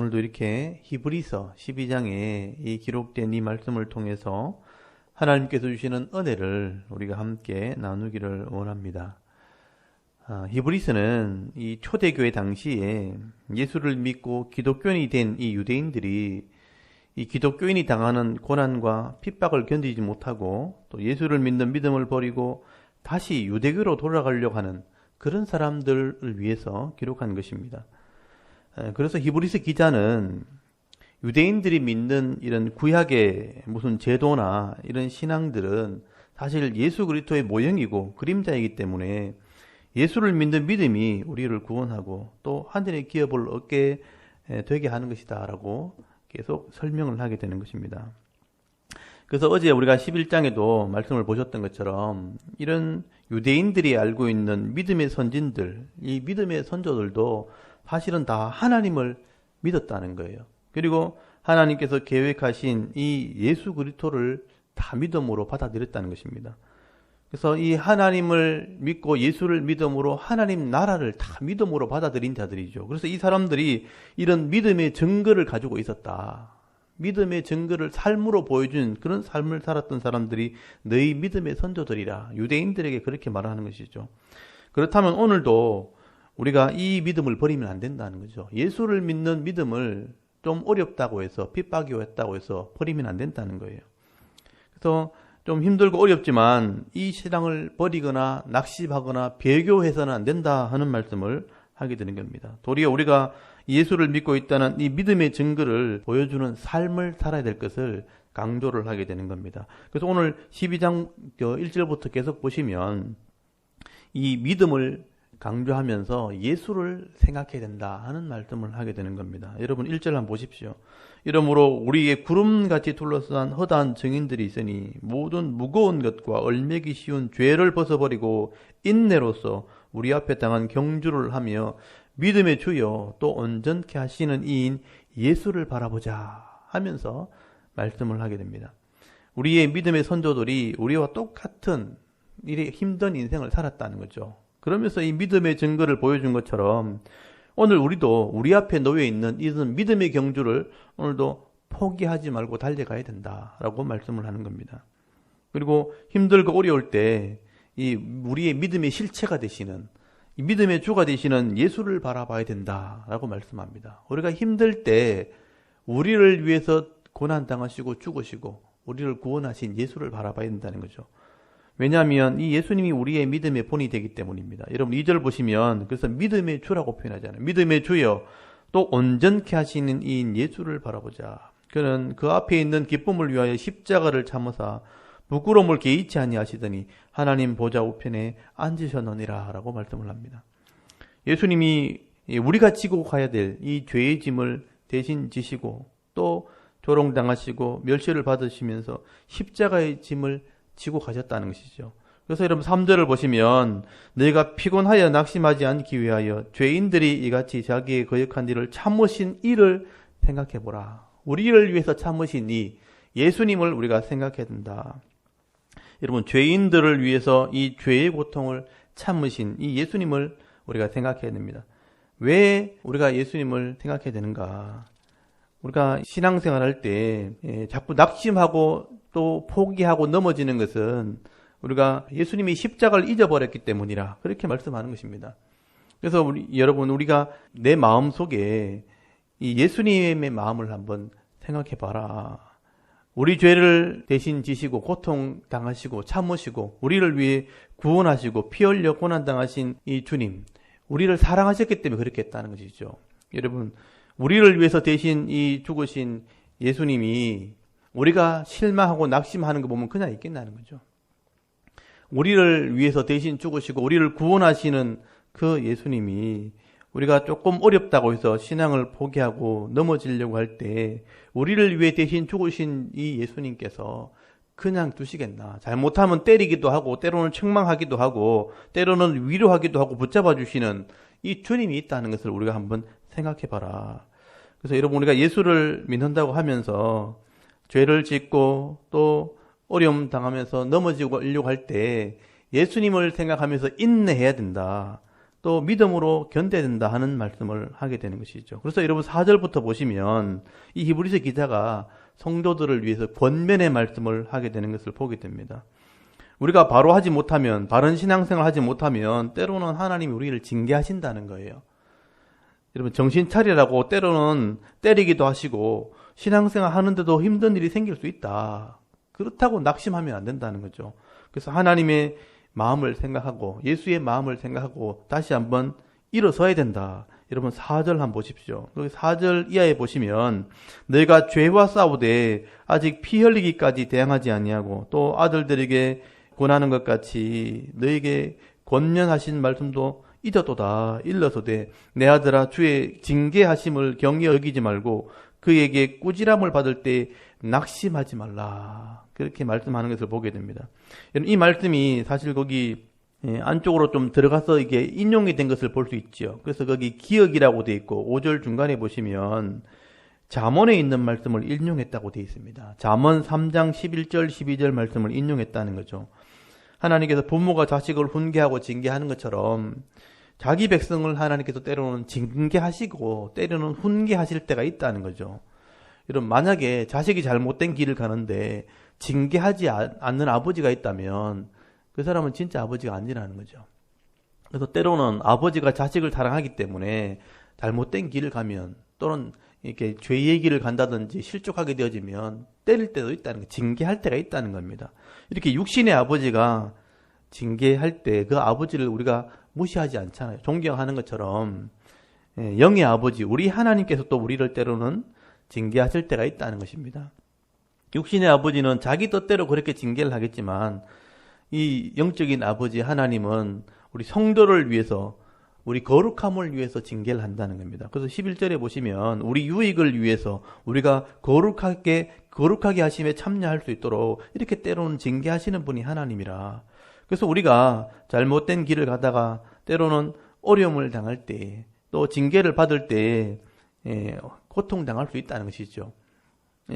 오늘도 이렇게 히브리서 12장에 이 기록된 이 말씀을 통해서 하나님께서 주시는 은혜를 우리가 함께 나누기를 원합니다. 히브리서는 이 초대교회 당시에 예수를 믿고 기독교인이 된 이 유대인들이 이 기독교인이 당하는 고난과 핍박을 견디지 못하고 또 예수를 믿는 믿음을 버리고 다시 유대교로 돌아가려고 하는 그런 사람들을 위해서 기록한 것입니다. 그래서 히브리서 기자는 유대인들이 믿는 이런 구약의 무슨 제도나 이런 신앙들은 사실 예수 그리스도의 모형이고 그림자이기 때문에 예수를 믿는 믿음이 우리를 구원하고 또 하늘의 기업을 얻게 되게 하는 것이다 라고 계속 설명을 하게 되는 것입니다. 그래서 어제 우리가 11장에도 말씀을 보셨던 것처럼 이런 유대인들이 알고 있는 믿음의 선진들, 이 믿음의 선조들도 사실은 다 하나님을 믿었다는 거예요. 그리고 하나님께서 계획하신 이 예수 그리스도를 다 믿음으로 받아들였다는 것입니다. 그래서 이 하나님을 믿고 예수를 믿음으로 하나님 나라를 다 믿음으로 받아들인 자들이죠. 그래서 이 사람들이 이런 믿음의 증거를 가지고 있었다. 믿음의 증거를 삶으로 보여준 그런 삶을 살았던 사람들이 너희 믿음의 선조들이라 유대인들에게 그렇게 말하는 것이죠. 그렇다면 오늘도 우리가 이 믿음을 버리면 안 된다는 거죠. 예수를 믿는 믿음을 좀 어렵다고 해서 핍박이 왔다고 해서 버리면 안 된다는 거예요. 그래서 좀 힘들고 어렵지만 이 신앙을 버리거나 낙심하거나 배교해서는 안 된다 하는 말씀을 하게 되는 겁니다. 도리어 우리가 예수를 믿고 있다는 이 믿음의 증거를 보여주는 삶을 살아야 될 것을 강조를 하게 되는 겁니다. 그래서 오늘 12장 1절부터 계속 보시면 이 믿음을 강조하면서 예수를 생각해야 된다 하는 말씀을 하게 되는 겁니다. 여러분 1절 한번 보십시오. 이러므로 우리의 구름같이 둘러싼 허다한 증인들이 있으니 모든 무거운 것과 얼매기 쉬운 죄를 벗어버리고 인내로서 우리 앞에 당한 경주를 하며 믿음의 주여 또 온전케 하시는 이인 예수를 바라보자 하면서 말씀을 하게 됩니다. 우리의 믿음의 선조들이 우리와 똑같은 이렇게 힘든 인생을 살았다는 거죠. 그러면서 이 믿음의 증거를 보여준 것처럼 오늘 우리도 우리 앞에 놓여 있는 이 믿음의 경주를 오늘도 포기하지 말고 달려가야 된다라고 말씀을 하는 겁니다. 그리고 힘들고 어려울 때 이 우리의 믿음의 실체가 되시는 이 믿음의 주가 되시는 예수를 바라봐야 된다라고 말씀합니다. 우리가 힘들 때 우리를 위해서 고난 당하시고 죽으시고 우리를 구원하신 예수를 바라봐야 된다는 거죠. 왜냐하면 이 예수님이 우리의 믿음의 본이 되기 때문입니다. 여러분 2절 보시면 그래서 믿음의 주라고 표현하잖아요. 믿음의 주여 또 온전케 하시는 이인 예수를 바라보자. 그는 그 앞에 있는 기쁨을 위하여 십자가를 참으사 부끄러움을 개의치 아니하시더니 하나님 보좌 우편에 앉으셨느니라 라고 말씀을 합니다. 예수님이 우리가 지고 가야 될 이 죄의 짐을 대신 지시고 또 조롱당하시고 멸시를 받으시면서 십자가의 짐을 지고 가셨다는 것이죠. 그래서 여러분 3절을 보시면 너희가 피곤하여 낙심하지 않기 위하여 죄인들이 이같이 자기의 거역한 일을 참으신 이를 생각해보라. 우리를 위해서 참으신 이 예수님을 우리가 생각해야 된다. 여러분 죄인들을 위해서 이 죄의 고통을 참으신 이 예수님을 우리가 생각해야 됩니다. 왜 우리가 예수님을 생각해야 되는가? 우리가 신앙생활 할 때 자꾸 낙심하고 또 포기하고 넘어지는 것은 우리가 예수님이 십자가를 잊어버렸기 때문이라 그렇게 말씀하는 것입니다. 그래서 여러분 우리가 내 마음속에 이 예수님의 마음을 한번 생각해 봐라. 우리 죄를 대신 지시고 고통 당하시고 참으시고 우리를 위해 구원하시고 피 흘려 고난 당하신 이 주님, 우리를 사랑하셨기 때문에 그렇게 했다는 것이죠. 여러분 우리를 위해서 대신 이 죽으신 예수님이 우리가 실망하고 낙심하는 거 보면 그냥 있겠나는 거죠. 우리를 위해서 대신 죽으시고 우리를 구원하시는 그 예수님이 우리가 조금 어렵다고 해서 신앙을 포기하고 넘어지려고 할 때 우리를 위해 대신 죽으신 이 예수님께서 그냥 두시겠나. 잘못하면 때리기도 하고 때로는 책망하기도 하고 때로는 위로하기도 하고 붙잡아 주시는 이 주님이 있다는 것을 우리가 한번 생각해 봐라. 그래서 여러분 우리가 예수를 믿는다고 하면서 죄를 짓고 또 어려움 당하면서 넘어지려고 할 때 예수님을 생각하면서 인내해야 된다. 또 믿음으로 견뎌야 된다 하는 말씀을 하게 되는 것이죠. 그래서 여러분 4절부터 보시면 이 히브리서 기자가 성도들을 위해서 권면의 말씀을 하게 되는 것을 보게 됩니다. 우리가 바로 하지 못하면, 바른 신앙생활 하지 못하면 때로는 하나님이 우리를 징계하신다는 거예요. 여러분 정신 차리라고 때로는 때리기도 하시고 신앙생활 하는데도 힘든 일이 생길 수 있다. 그렇다고 낙심하면 안 된다는 거죠. 그래서 하나님의 마음을 생각하고 예수의 마음을 생각하고 다시 한번 일어서야 된다. 여러분 4절 한번 보십시오. 4절 이하에 보시면 너희가 죄와 싸우되 아직 피 흘리기까지 대항하지 아니하고 또 아들들에게 권하는 것 같이 너희에게 권면하신 말씀도 잊었도다. 일러서되 내 아들아 주의 징계하심을 경히 여기지 말고 그에게 꾸지람을 받을 때 낙심하지 말라. 그렇게 말씀하는 것을 보게 됩니다. 이 말씀이 사실 거기 안쪽으로 좀 들어가서 이게 인용이 된 것을 볼 수 있죠. 그래서 거기 기억이라고 되어 있고 5절 중간에 보시면 잠언에 있는 말씀을 인용했다고 되어 있습니다. 잠언 3장 11절 12절 말씀을 인용했다는 거죠. 하나님께서 부모가 자식을 훈계하고 징계하는 것처럼 자기 백성을 하나님께서 때로는 징계하시고 때로는 훈계하실 때가 있다는 거죠. 여러분 만약에 자식이 잘못된 길을 가는데 징계하지 않는 아버지가 있다면 그 사람은 진짜 아버지가 아니라는 거죠. 그래서 때로는 아버지가 자식을 사랑하기 때문에 잘못된 길을 가면 또는 이렇게 죄의 길을 간다든지 실족하게 되어지면 때릴 때도 있다는 거, 징계할 때가 있다는 겁니다. 이렇게 육신의 아버지가 징계할 때 그 아버지를 우리가 무시하지 않잖아요. 존경하는 것처럼 영의 아버지, 우리 하나님께서 또 우리를 때로는 징계하실 때가 있다는 것입니다. 육신의 아버지는 자기 뜻대로 그렇게 징계를 하겠지만 이 영적인 아버지 하나님은 우리 성도를 위해서 우리 거룩함을 위해서 징계를 한다는 겁니다. 그래서 11절에 보시면 우리 유익을 위해서 우리가 거룩하게 하심에 참여할 수 있도록 이렇게 때로는 징계하시는 분이 하나님이라. 그래서 우리가 잘못된 길을 가다가 때로는 어려움을 당할 때 또 징계를 받을 때 고통당할 수 있다는 것이죠.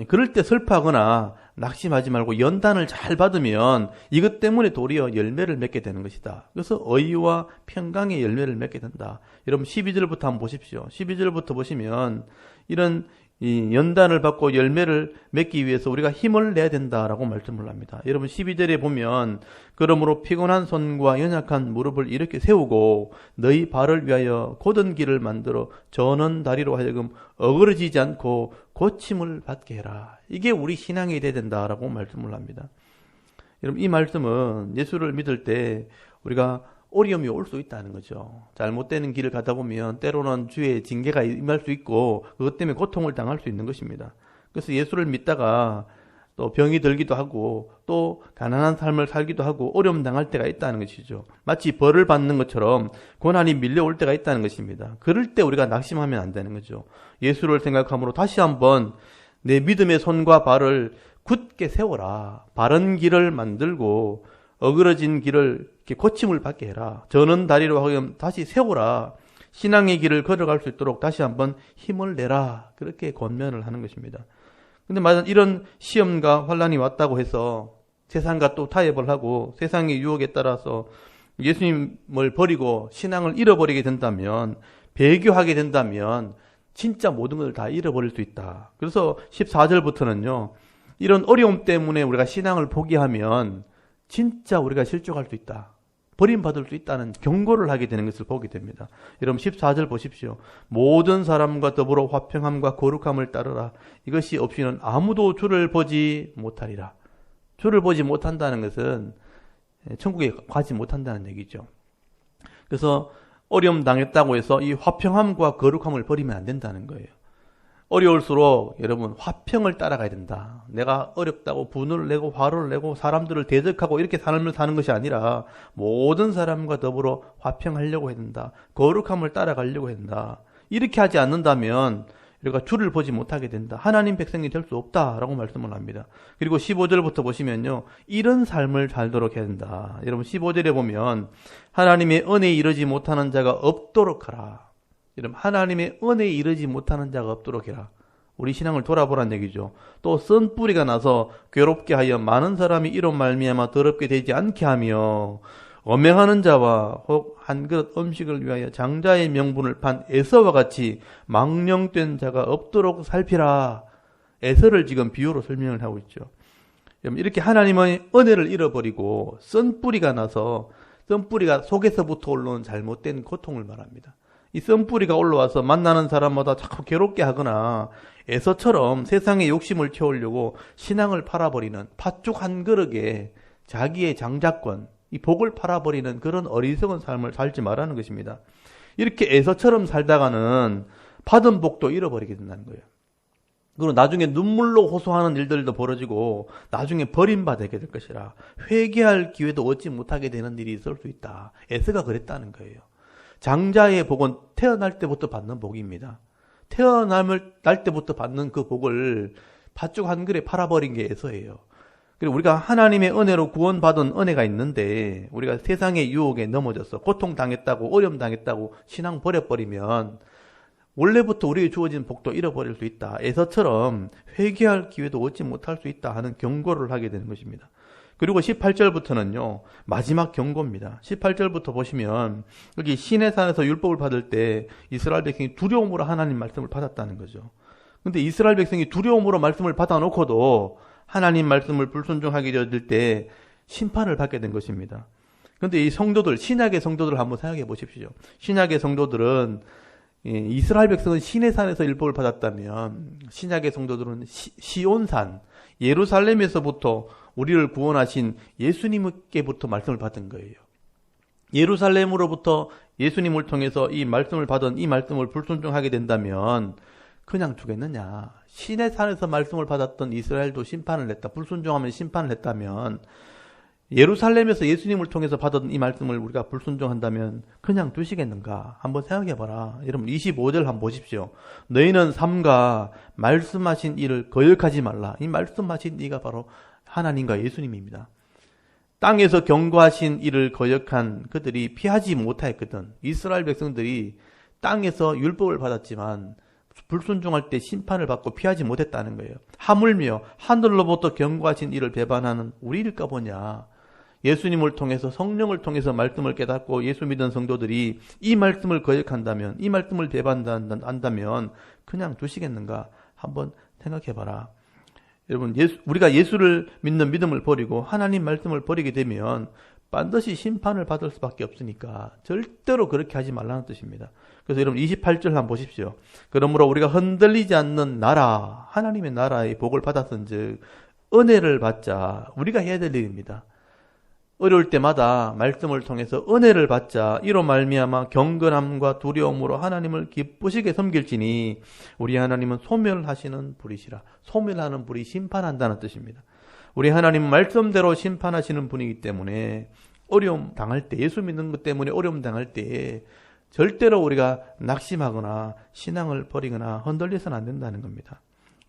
그럴 때 슬퍼하거나 낙심하지 말고 연단을 잘 받으면 이것 때문에 도리어 열매를 맺게 되는 것이다. 그래서 의와 평강의 열매를 맺게 된다. 여러분 12절부터 한번 보십시오. 12절부터 보시면 이런 이 연단을 받고 열매를 맺기 위해서 우리가 힘을 내야 된다라고 말씀을 합니다. 여러분 12절에 보면 그러므로 피곤한 손과 연약한 무릎을 이렇게 세우고 너희 발을 위하여 곧은 길을 만들어 저는 다리로 하여금 어그러지지 않고 고침을 받게 해라. 이게 우리 신앙이 돼야 된다라고 말씀을 합니다. 여러분 이 말씀은 예수를 믿을 때 우리가 어려움이 올 수 있다는 거죠. 잘못되는 길을 가다 보면 때로는 주의 징계가 임할 수 있고 그것 때문에 고통을 당할 수 있는 것입니다. 그래서 예수를 믿다가 또 병이 들기도 하고 또 가난한 삶을 살기도 하고 어려움 당할 때가 있다는 것이죠. 마치 벌을 받는 것처럼 고난이 밀려올 때가 있다는 것입니다. 그럴 때 우리가 낙심하면 안 되는 거죠. 예수를 생각함으로 다시 한번 내 믿음의 손과 발을 굳게 세워라. 바른 길을 만들고 어그러진 길을 이렇게 고침을 받게 해라. 저는 다리로 하여금 다시 세워라. 신앙의 길을 걸어갈 수 있도록 다시 한번 힘을 내라. 그렇게 권면을 하는 것입니다. 근데 맞아 이런 시험과 환란이 왔다고 해서 세상과 또 타협을 하고 세상의 유혹에 따라서 예수님을 버리고 신앙을 잃어버리게 된다면 배교하게 된다면 진짜 모든 걸 다 잃어버릴 수 있다. 그래서 14절부터는요. 이런 어려움 때문에 우리가 신앙을 포기하면 진짜 우리가 실족할 수 있다. 버림받을 수 있다는 경고를 하게 되는 것을 보게 됩니다. 여러분 14절 보십시오. 모든 사람과 더불어 화평함과 거룩함을 따르라. 이것이 없이는 아무도 주를 보지 못하리라. 주를 보지 못한다는 것은 천국에 가지 못한다는 얘기죠. 그래서 어려움 당했다고 해서 이 화평함과 거룩함을 버리면 안 된다는 거예요. 어려울수록 여러분 화평을 따라가야 된다. 내가 어렵다고 분을 내고 화를 내고 사람들을 대적하고 이렇게 삶을 사는 것이 아니라 모든 사람과 더불어 화평하려고 해야 된다. 거룩함을 따라가려고 해야 된다. 이렇게 하지 않는다면 우리가 주를 보지 못하게 된다. 하나님 백성이 될 수 없다라고 말씀을 합니다. 그리고 15절부터 보시면요. 이런 삶을 살도록 해야 된다. 여러분 15절에 보면 하나님의 은혜에 이르지 못하는 자가 없도록 하라. 여러분 하나님의 은혜에 이르지 못하는 자가 없도록 해라. 우리 신앙을 돌아보란 얘기죠. 또 쓴 뿌리가 나서 괴롭게 하여 많은 사람이 이로 말미암아 더럽게 되지 않게 하며 엄행하는 자와 혹 한 그릇 음식을 위하여 장자의 명분을 판 에서와 같이 망령된 자가 없도록 살피라. 에서를 지금 비유로 설명을 하고 있죠. 이렇게 하나님의 은혜를 잃어버리고 쓴뿌리가 나서 쓴뿌리가 속에서부터 올라온 잘못된 고통을 말합니다. 이 쓴뿌리가 올라와서 만나는 사람마다 자꾸 괴롭게 하거나 에서처럼 세상의 욕심을 채우려고 신앙을 팔아버리는 팥죽 한 그릇에 자기의 장자권, 이 복을 팔아버리는 그런 어리석은 삶을 살지 말라는 것입니다. 이렇게 에서처럼 살다가는 받은 복도 잃어버리게 된다는 거예요. 그리고 나중에 눈물로 호소하는 일들도 벌어지고 나중에 버림받게 될 것이라 회개할 기회도 얻지 못하게 되는 일이 있을 수 있다. 에서가 그랬다는 거예요. 장자의 복은 태어날 때부터 받는 복입니다. 태어날 때부터 받는 그 복을 팥죽 한 그릇에 팔아버린 게 에서예요. 그리고 우리가 하나님의 은혜로 구원받은 은혜가 있는데 우리가 세상의 유혹에 넘어져서 고통당했다고 어려움당했다고 신앙 버려버리면 원래부터 우리에게 주어진 복도 잃어버릴 수 있다. 에서처럼 회개할 기회도 얻지 못할 수 있다 하는 경고를 하게 되는 것입니다. 그리고 18절부터는요. 마지막 경고입니다. 18절부터 보시면 여기 시내산에서 율법을 받을 때 이스라엘 백성이 두려움으로 하나님 말씀을 받았다는 거죠. 근데 이스라엘 백성이 두려움으로 말씀을 받아놓고도 하나님 말씀을 불순종하게 되었을 때 심판을 받게 된 것입니다. 그런데 이 성도들, 신약의 성도들을 한번 생각해 보십시오. 신약의 성도들은 이스라엘 백성은 시내산에서 율법을 받았다면 신약의 성도들은 시온산, 예루살렘에서부터 우리를 구원하신 예수님께부터 말씀을 받은 거예요. 예루살렘으로부터 예수님을 통해서 이 말씀을 받은 이 말씀을 불순종하게 된다면 그냥 두겠느냐. 시내산에서 말씀을 받았던 이스라엘도 심판을 냈다. 불순종하면 심판을 했다면 예루살렘에서 예수님을 통해서 받은 이 말씀을 우리가 불순종한다면 그냥 두시겠는가? 한번 생각해봐라. 여러분 25절 한번 보십시오. 너희는 삼가 말씀하신 이를 거역하지 말라. 이 말씀하신 이가 바로 하나님과 예수님입니다. 땅에서 경고하신 이를 거역한 그들이 피하지 못하였거든. 이스라엘 백성들이 땅에서 율법을 받았지만 불순종할 때 심판을 받고 피하지 못했다는 거예요. 하물며 하늘로부터 경고하신 이를 배반하는 우리일까 보냐. 예수님을 통해서 성령을 통해서 말씀을 깨닫고 예수 믿은 성도들이 이 말씀을 거역한다면 이 말씀을 배반한다면 그냥 두시겠는가 한번 생각해봐라. 여러분 우리가 예수를 믿는 믿음을 버리고 하나님 말씀을 버리게 되면 반드시 심판을 받을 수밖에 없으니까 절대로 그렇게 하지 말라는 뜻입니다. 그래서 여러분 28절 한번 보십시오. 그러므로 우리가 흔들리지 않는 나라, 하나님의 나라의 복을 받았은즉 은혜를 받자. 우리가 해야 될 일입니다. 어려울 때마다 말씀을 통해서 은혜를 받자. 이로 말미암아 경건함과 두려움으로 하나님을 기쁘시게 섬길지니 우리 하나님은 소멸하시는 불이시라. 소멸하는 불이 심판한다는 뜻입니다. 우리 하나님은 말씀대로 심판하시는 분이기 때문에 어려움 당할 때, 예수 믿는 것 때문에 어려움 당할 때 절대로 우리가 낙심하거나 신앙을 버리거나 흔들려서는 안 된다는 겁니다.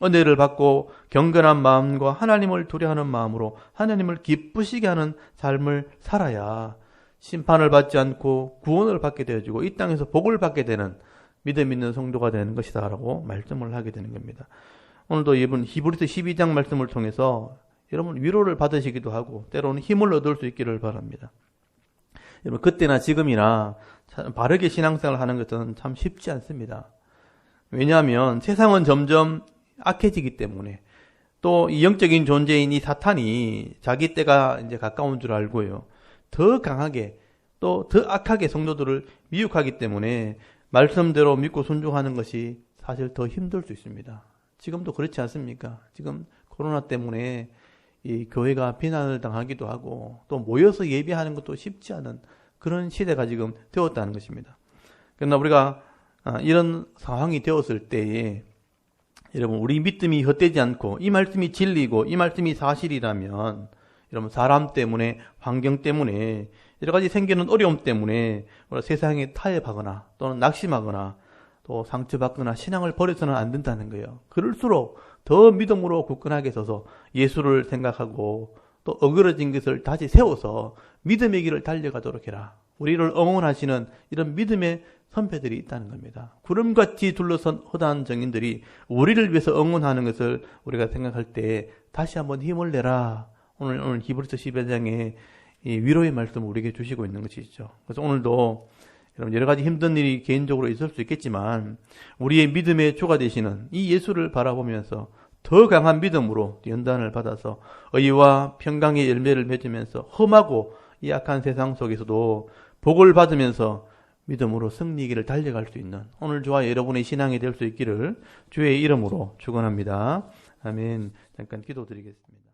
은혜를 받고 경건한 마음과 하나님을 두려워하는 마음으로 하나님을 기쁘시게 하는 삶을 살아야 심판을 받지 않고 구원을 받게 되어지고 이 땅에서 복을 받게 되는 믿음 있는 성도가 되는 것이다 라고 말씀을 하게 되는 겁니다. 오늘도 이번 히브리서 12장 말씀을 통해서 여러분 위로를 받으시기도 하고 때로는 힘을 얻을 수 있기를 바랍니다. 여러분 그때나 지금이나 바르게 신앙생활을 하는 것은 참 쉽지 않습니다. 왜냐하면 세상은 점점 악해지기 때문에 또 이 영적인 존재인 이 사탄이 자기 때가 이제 가까운 줄 알고요. 더 강하게 또 더 악하게 성도들을 미혹하기 때문에 말씀대로 믿고 순종하는 것이 사실 더 힘들 수 있습니다. 지금도 그렇지 않습니까? 지금 코로나 때문에 이 교회가 비난을 당하기도 하고 또 모여서 예배하는 것도 쉽지 않은 그런 시대가 지금 되었다는 것입니다. 그러나 우리가 이런 상황이 되었을 때에 여러분 우리 믿음이 헛되지 않고 이 말씀이 진리고 이 말씀이 사실이라면 여러분 사람 때문에 환경 때문에 여러 가지 생기는 어려움 때문에 세상에 타협하거나 또는 낙심하거나 또 상처받거나 신앙을 버려서는 안 된다는 거예요. 그럴수록 더 믿음으로 굳건하게 서서 예수를 생각하고 또 어그러진 것을 다시 세워서 믿음의 길을 달려가도록 해라. 우리를 응원하시는 이런 믿음의 선배들이 있다는 겁니다. 구름같이 둘러선 허다한 정인들이 우리를 위해서 응원하는 것을 우리가 생각할 때 다시 한번 힘을 내라. 오늘 히브리서 12장에 이 위로의 말씀을 우리에게 주시고 있는 것이죠. 그래서 오늘도 여러분 여러 가지 힘든 일이 개인적으로 있을 수 있겠지만 우리의 믿음의 주가 되시는 이 예수를 바라보면서 더 강한 믿음으로 연단을 받아서 의와 평강의 열매를 맺으면서 험하고 약한 세상 속에서도 복을 받으면서 믿음으로 승리의 길을 달려갈 수 있는 오늘 저와 여러분의 신앙이 될 수 있기를 주의 이름으로 축원합니다. 아멘. 잠깐 기도드리겠습니다.